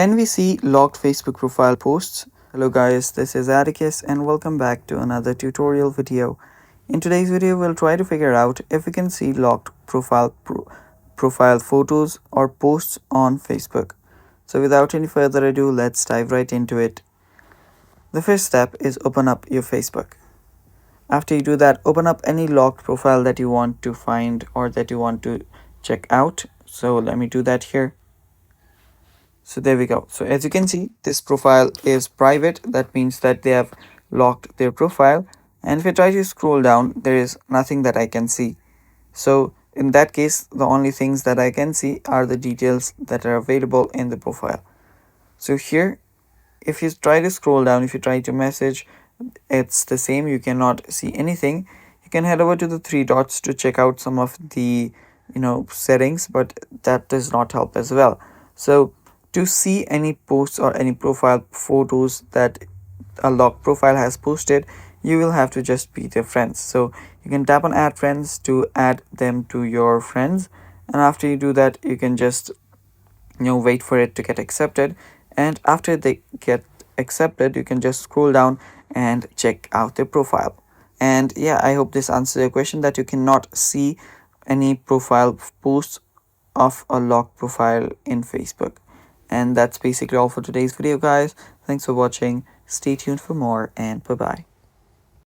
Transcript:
When we see locked Facebook profile posts, hello guys, this is Atticus and welcome back to another tutorial video. In today's video, we'll try to figure out if we can see locked profile photos or posts on Facebook. So without any further ado, let's dive right into it. The first step is open up your Facebook. After you do that, open up any locked profile that you want to find or that you want to check out. So let me do that here. So there we go. So as you can see, this profile is private. That means that they have locked their profile. And if I try to scroll down, there is nothing that I can see. So in that case, the only things that I can see are the details that are available in the profile. So here, if you try to scroll down, if you try to message, it's the same. You cannot see anything. You can head over to the three dots to check out some of the settings, but that does not help as well. So to see any posts or any profile photos that a locked profile has posted, you will have to just be their friends. So you can tap on add friends to add them to your friends, and after you do that, you can just wait for it to get accepted, and after they get accepted, you can just scroll down and check out their profile. And yeah, I hope this answers your question that you cannot see any profile posts of a locked profile in Facebook. And that's basically all for today's video, guys. Thanks for watching. Stay tuned for more, and bye bye.